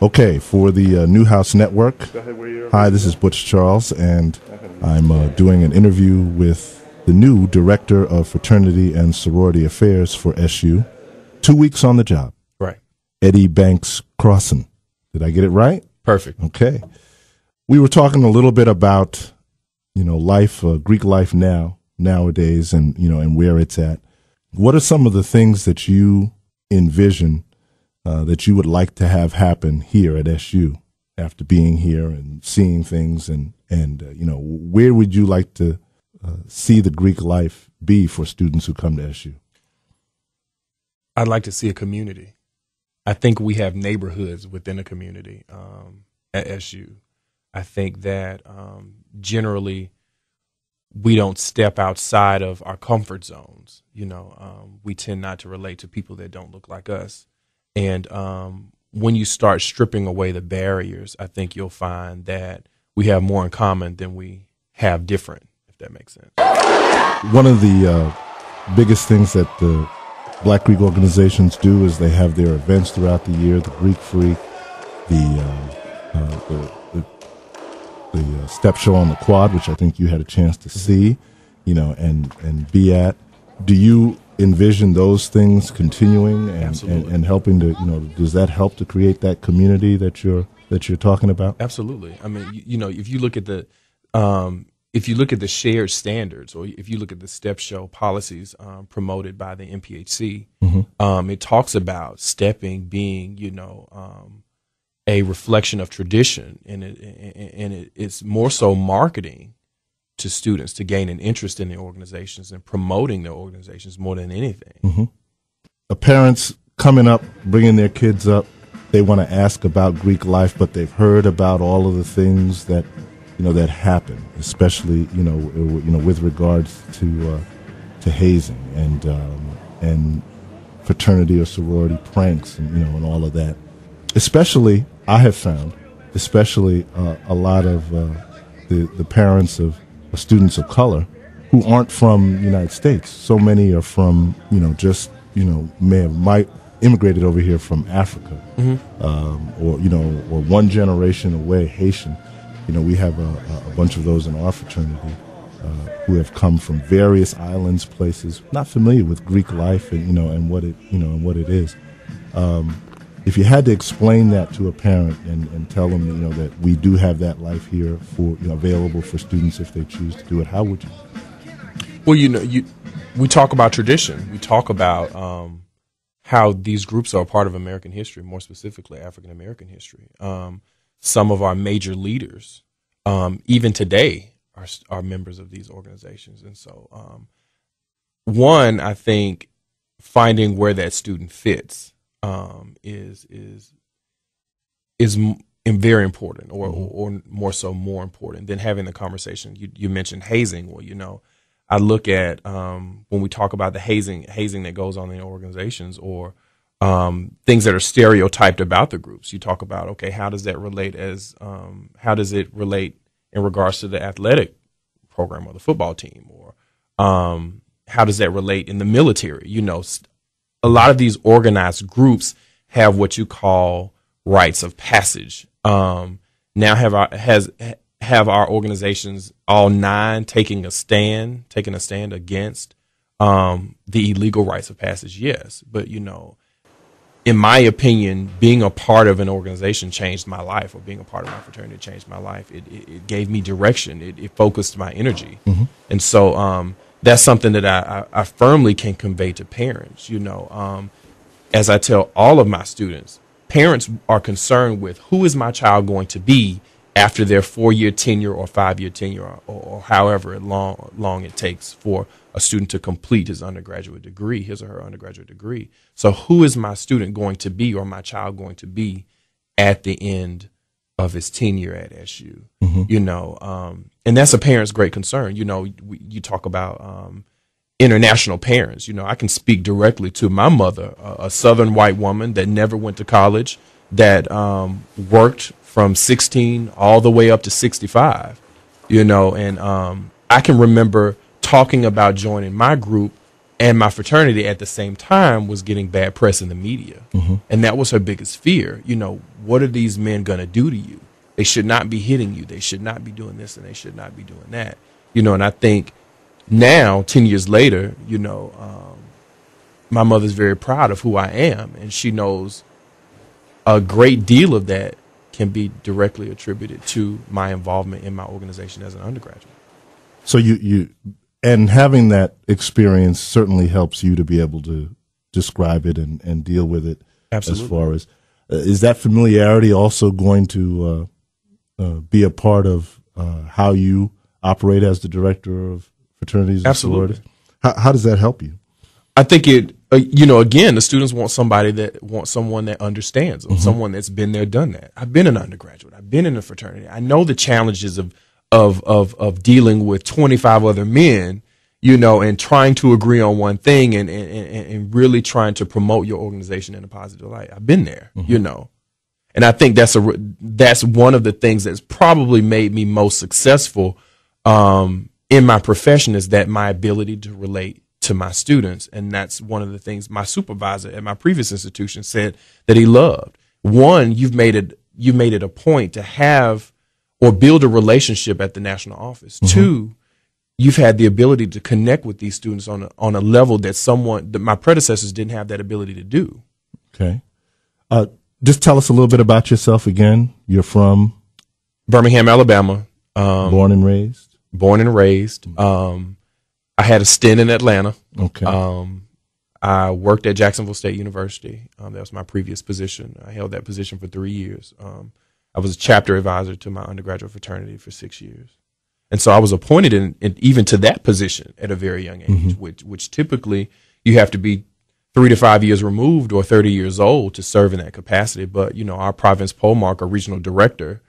Okay, for the Newhouse Network. Hi, this is Butch Charles, and I'm doing an interview with the new Director of Fraternity and Sorority Affairs for SU. 2 weeks on the job. Right. Eddie Banks-Crosson. Did I get it right? Perfect. Okay. We were talking a little bit about, life, Greek life nowadays, and, and where it's at. What are some of the things that you envision that you would like to have happen here at SU after being here and seeing things, and where would you like to see the Greek life be for students who come to SU? I'd like to see a community. I think we have neighborhoods within a community at SU. I think that generally we don't step outside of our comfort zones. We tend not to relate to people that don't look like us. And when you start stripping away the barriers, I think you'll find that we have more in common than we have different, if that makes sense. One of the biggest things that the Black Greek organizations do is they have their events throughout the year, the Greek Freak, the step show on the quad, which I think you had a chance to see, and be at. Do you envision those things continuing and helping to, does that help to create that community that you're talking about? Absolutely. I mean, if you look at the shared standards, or if you look at the step show policies promoted by the MPHC, it talks about stepping being, a reflection of tradition, and it's more so marketing to students to gain an interest in the organizations and promoting their organizations more than anything. Mm-hmm. Parents coming up, bringing their kids up, they want to ask about Greek life, but they've heard about all of the things that that happen, especially with regards to hazing and fraternity or sorority pranks and all of that. Especially, I have found, a lot of the parents of students of color who aren't from the United States. So many are from, might immigrated over here from Africa, or one generation away, Haitian. We have a bunch of those in our fraternity who have come from various islands, places, not familiar with Greek life and what it is. If you had to explain that to a parent and tell them, that we do have that life here for available for students if they choose to do it, how would you? Well, we talk about tradition. We talk about how these groups are a part of American history, more specifically African American history. Some of our major leaders, even today, are members of these organizations, and so one, I think, finding where that student fits is very important, or more important than having the conversation. You mentioned hazing. Well, I look at when we talk about the hazing that goes on in organizations, or things that are stereotyped about the groups. You talk about, okay, how does that relate how does it relate in regards to the athletic program or the football team, or how does that relate in the military? A lot of these organized groups have what you call rites of passage. Now have our organizations, all 9, taking a stand against the illegal rites of passage? Yes, but in my opinion, being a part of an organization changed my life, or being a part of my fraternity changed my life. It gave me direction. It focused my energy, and so that's something that I firmly can convey to parents. As I tell all of my students, parents are concerned with who is my child going to be after their 4-year tenure or 5-year tenure, or however long it takes for a student to complete his or her undergraduate degree. So who is my student going to be, or my child going to be, at the end of his tenure at SU? And that's a parent's great concern. You talk about international parents. I can speak directly to my mother, a Southern white woman that never went to college, that worked from 16 all the way up to 65, and I can remember talking about joining my group And my fraternity at the same time was getting bad press in the media. And that was her biggest fear. You know, what are these men going to do to you? They should not be hitting you. They should not be doing this and they should not be doing that. You know, and I think now, 10 years later, you know, my mother's very proud of who I am. And she knows a great deal of that can be directly attributed to my involvement in my organization as an undergraduate. So and having that experience certainly helps you to be able to describe it and deal with it. Absolutely. As far as, is that familiarity also going to be a part of how you operate as the director of fraternities and Absolutely. sororities? How does that help you? I think it, you know, again, the students want someone that understands them, someone that's been there, done that. I've been an undergraduate. I've been in a fraternity. I know the challenges of dealing with 25 other men, you know, and trying to agree on one thing and really trying to promote your organization in a positive light. I've been there, you know, and I think that's one of the things that's probably made me most successful in my profession, is that my ability to relate to my students. And that's one of the things my supervisor at my previous institution said that he loved. One, you've made it a point to have or build a relationship at the national office. Two, you've had the ability to connect with these students on a level that my predecessors didn't have that ability to do. Okay. Just tell us a little bit about yourself again. You're from Birmingham, Alabama. Born and raised. I had a stint in Atlanta. Okay. I worked at Jacksonville State University. That was my previous position. I held that position for 3 years. I was a chapter advisor to my undergraduate fraternity for 6 years. And so I was appointed in even to that position at a very young age, which typically you have to be 3 to 5 years removed or 30 years old to serve in that capacity. But, you know, our province Polmark, our regional director,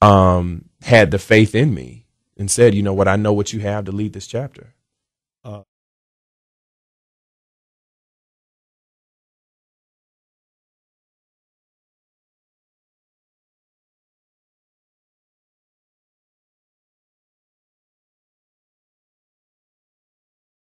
had the faith in me and said, you know what, I know what you have to lead this chapter.